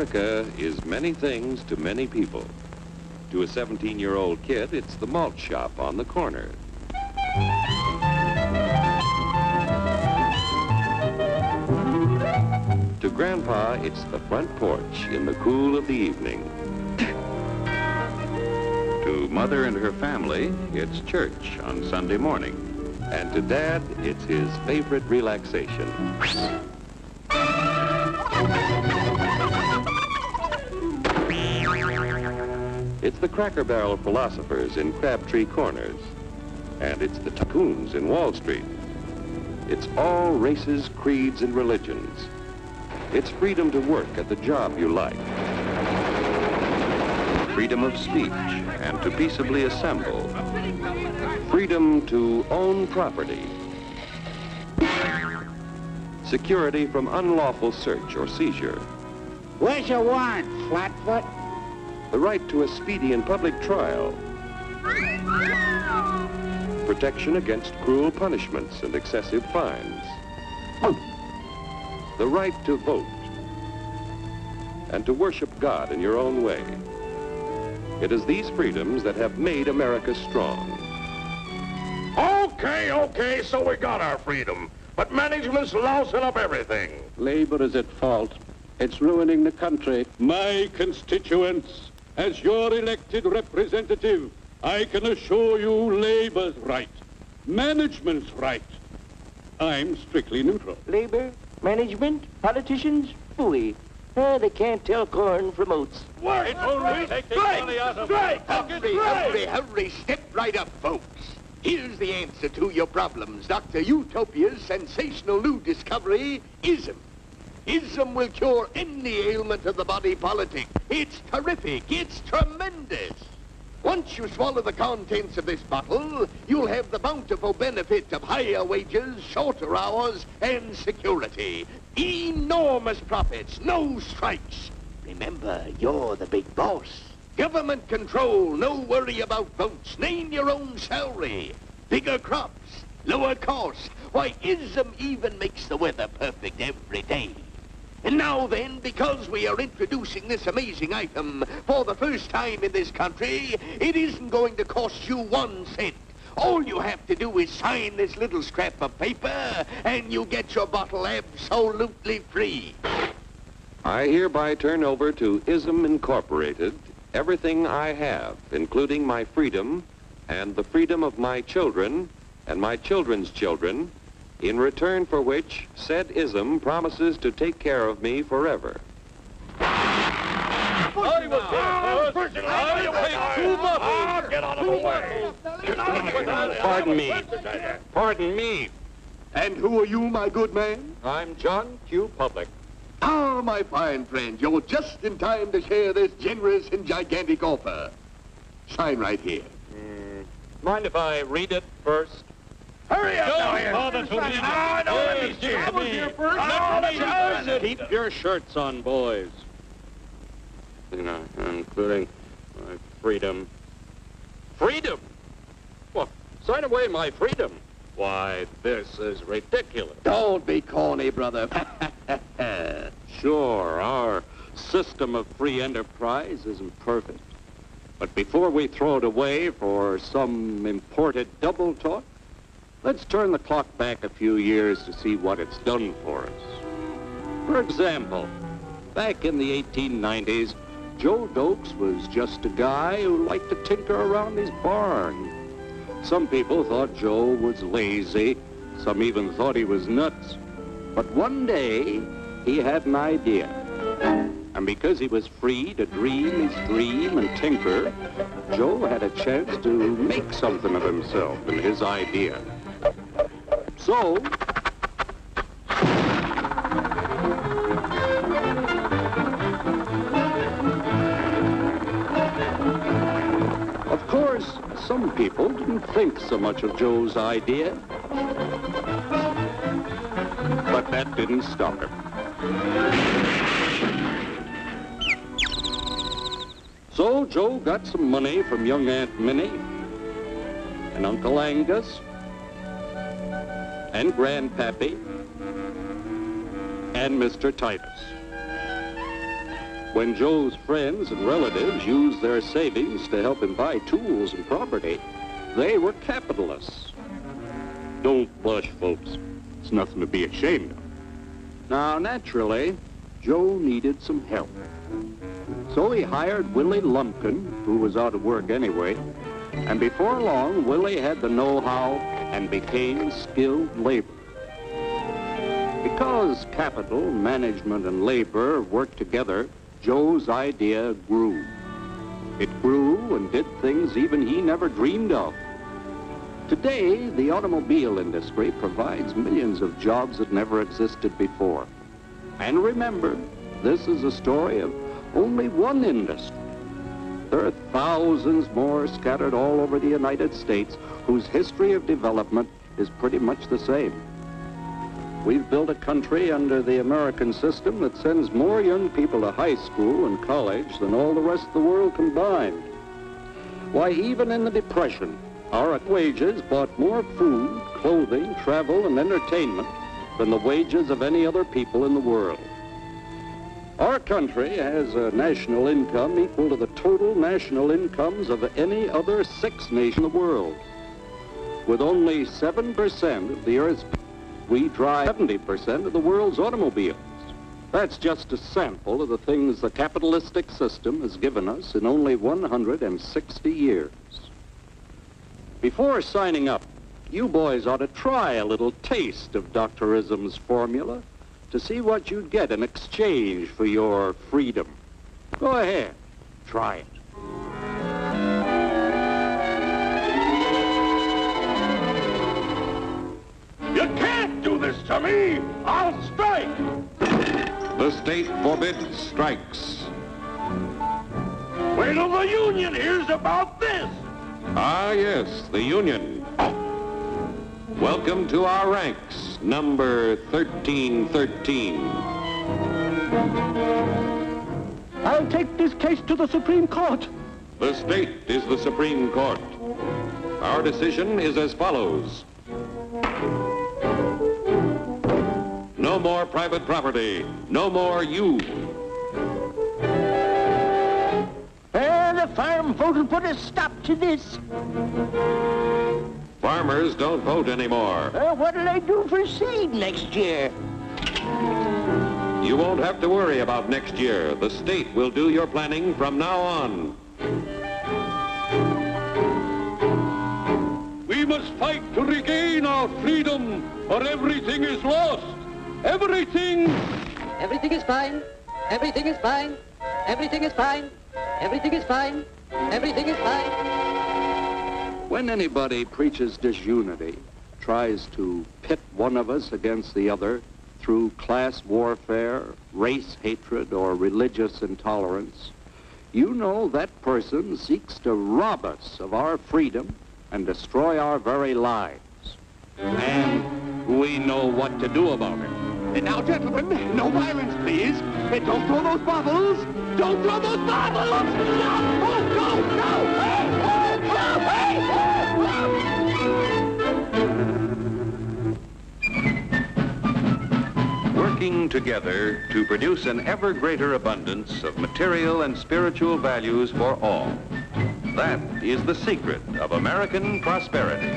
America is many things to many people. To a 17-year-old kid, it's the malt shop on the corner. To Grandpa, it's the front porch in the cool of the evening. To Mother and her family, it's church on Sunday morning. And to Dad, it's his favorite relaxation. It's the Cracker Barrel philosophers in Crabtree Corners. And it's the tycoons in Wall Street. It's all races, creeds, and religions. It's freedom to work at the job you like. Freedom of speech and to peaceably assemble. Freedom to own property. Security from unlawful search or seizure. What's your warrant, Flatfoot? The right to a speedy and public trial. Protection against cruel punishments and excessive fines. The right to vote. And to worship God in your own way. It is these freedoms that have made America strong. Okay, so we got our freedom. But management's lousing up everything. Labor is at fault. It's ruining the country. My constituents, as your elected representative, I can assure you Labor's right. Management's right. I'm strictly neutral. Labor, management, politicians, phooey. They can't tell corn from oats. Work! Hurry, step right up, folks. Here's the answer to your problems. Dr. Utopia's sensational new discovery, ISM. ISM will cure any ailment of the body politic. It's terrific. It's tremendous. Once you swallow the contents of this bottle, you'll have the bountiful benefit of higher wages, shorter hours, and security. Enormous profits, no strikes. Remember, you're the big boss. Government control, no worry about votes. Name your own salary. Bigger crops, lower costs. Why, ISM even makes the weather perfect every day. And now then, because we are introducing this amazing item for the first time in this country, it isn't going to cost you 1 cent. All you have to do is sign this little scrap of paper, and you get your bottle absolutely free. I hereby turn over to ISM Incorporated everything I have, including my freedom and the freedom of my children and my children's children, in return for which said ISM promises to take care of me forever. Get out of the way! Pardon me. And who are you, my good man? I'm John Q. Public. Ah, my fine friend, you're just in time to share this generous and gigantic offer. Sign right here. Mind if I read it first? Hurry up, Keep your shirts on, boys. You know, including my freedom. Freedom? Well, sign away my freedom. Why, this is ridiculous. Don't be corny, brother. Sure, our system of free enterprise isn't perfect. But before we throw it away for some imported double talk, let's turn the clock back a few years to see what it's done for us. For example, back in the 1890s, Joe Dokes was just a guy who liked to tinker around his barn. Some people thought Joe was lazy. Some even thought he was nuts. But one day, he had an idea. And because he was free to dream his dream and tinker, Joe had a chance to make something of himself and his idea. So, of course, some people didn't think so much of Joe's idea. But that didn't stop him. So Joe got some money from young Aunt Minnie and Uncle Angus and Grandpappy and Mr. Titus. When Joe's friends and relatives used their savings to help him buy tools and property, they were capitalists. Don't blush, folks. It's nothing to be ashamed of. Now, naturally, Joe needed some help. So he hired Willie Lumpkin, who was out of work anyway, and before long, Willie had the know-how and became skilled labor. Because capital, management, and labor worked together, Joe's idea grew. It grew and did things even he never dreamed of. Today, the automobile industry provides millions of jobs that never existed before. And remember, this is a story of only one industry. There are thousands more scattered all over the United States whose history of development is pretty much the same. We've built a country under the American system that sends more young people to high school and college than all the rest of the world combined. Why, even in the Depression, our wages bought more food, clothing, travel, and entertainment than the wages of any other people in the world. Our country has a national income equal to the total national incomes of any other 6 nations in the world. With only 7% of the Earth's people, we drive 70% of the world's automobiles. That's just a sample of the things the capitalistic system has given us in only 160 years. Before signing up, you boys ought to try a little taste of Dr. Ism's formula to see what you'd get in exchange for your freedom. Go ahead, try it. You can't do this to me! I'll strike! The state forbids strikes. Wait till the union hears about this! Ah, yes, the union. Welcome to our ranks, number 1313. I'll take this case to the Supreme Court. The state is the Supreme Court. Our decision is as follows. No more private property. No more you. The farm vote will put a stop to this. Farmers don't vote anymore. What'll I do for seed next year? You won't have to worry about next year. The state will do your planning from now on. We must fight to regain our freedom, or everything is lost. Everything! Everything is fine. Everything is fine. Everything is fine. Everything is fine. Everything is fine. When anybody preaches disunity, tries to pit one of us against the other through class warfare, race hatred, or religious intolerance, you know that person seeks to rob us of our freedom and destroy our very lives. And we know what to do about it. Now, gentlemen, no violence, please. Don't throw those bottles. Don't throw those bottles! No! Oh, no! No! Working together to produce an ever greater abundance of material and spiritual values for all. That is the secret of American prosperity.